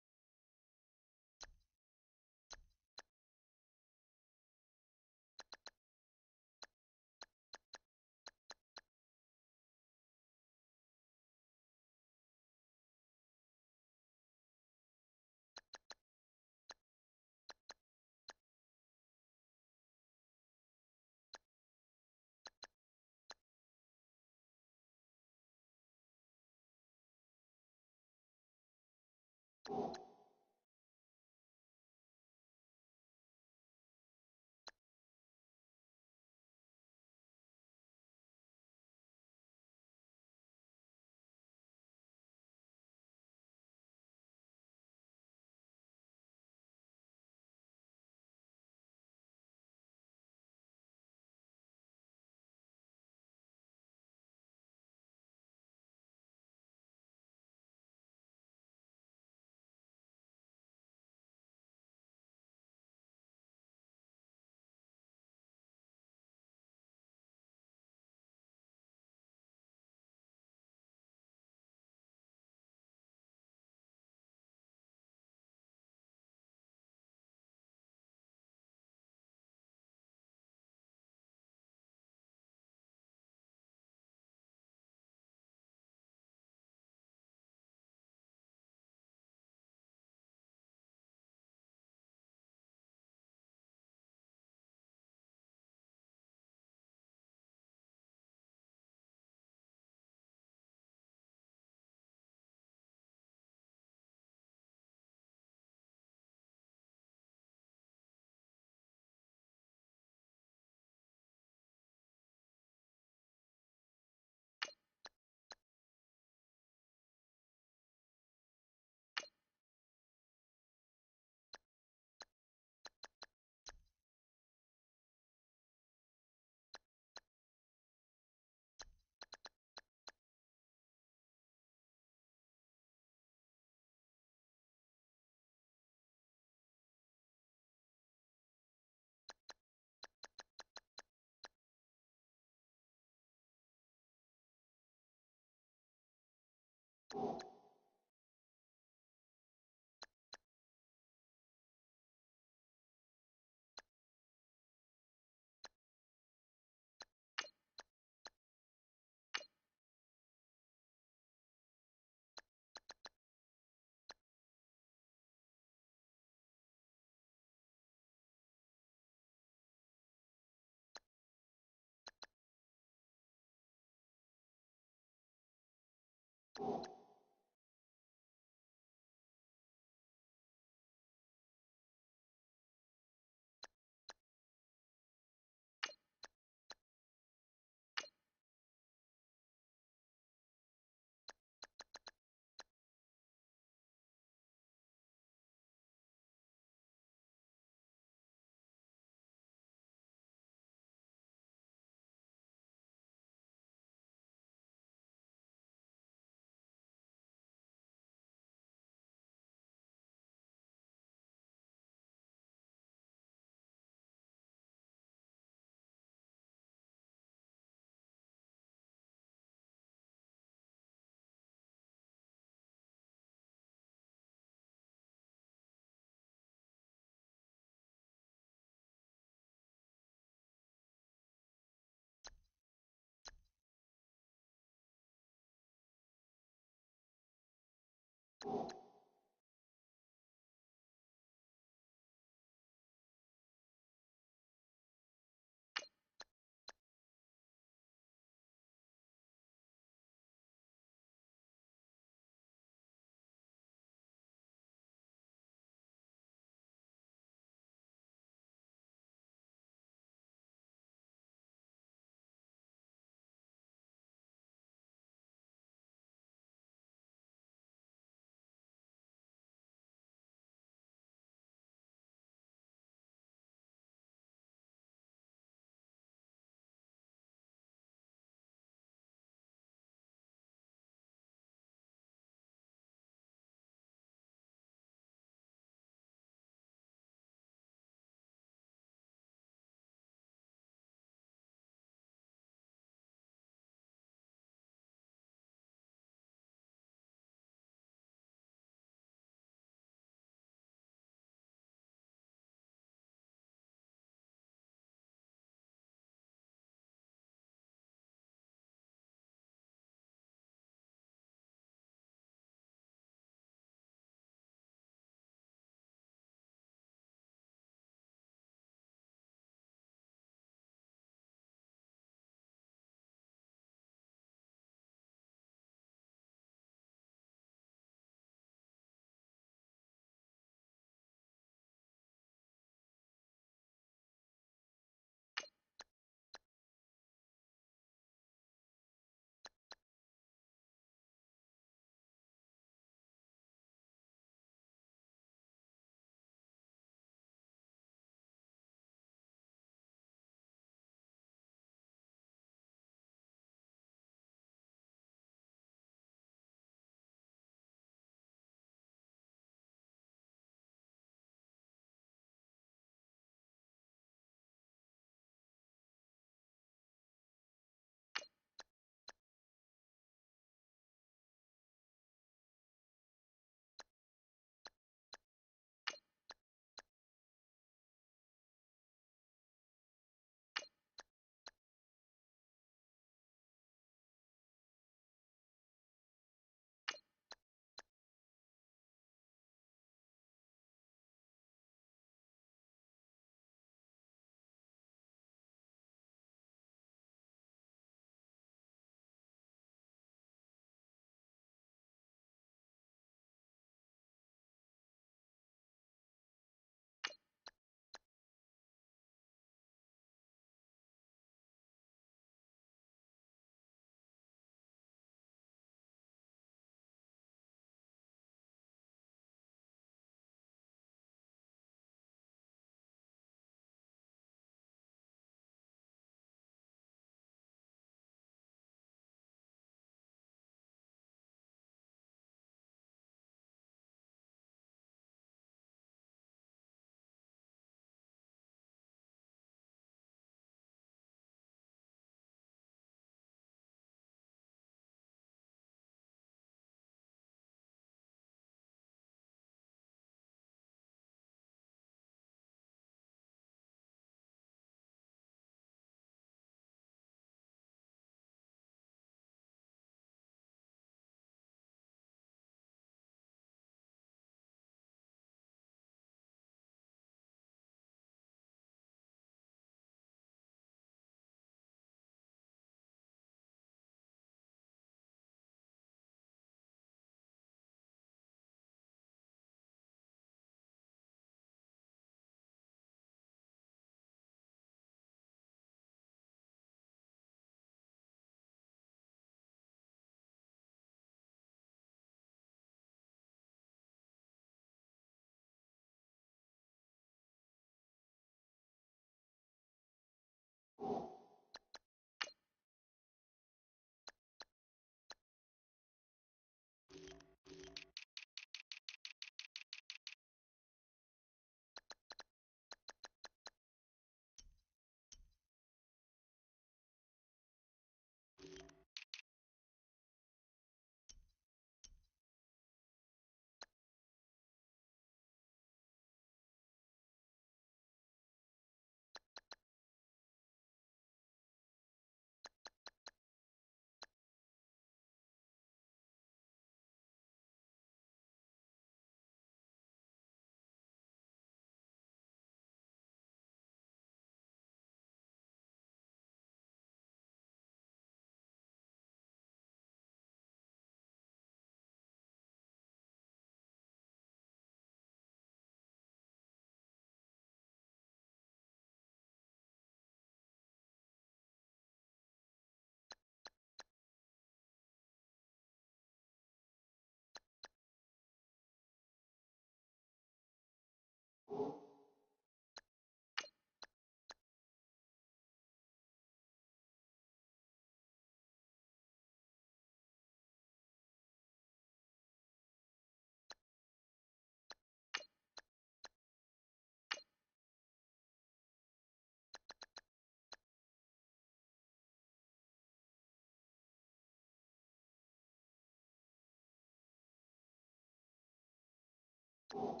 you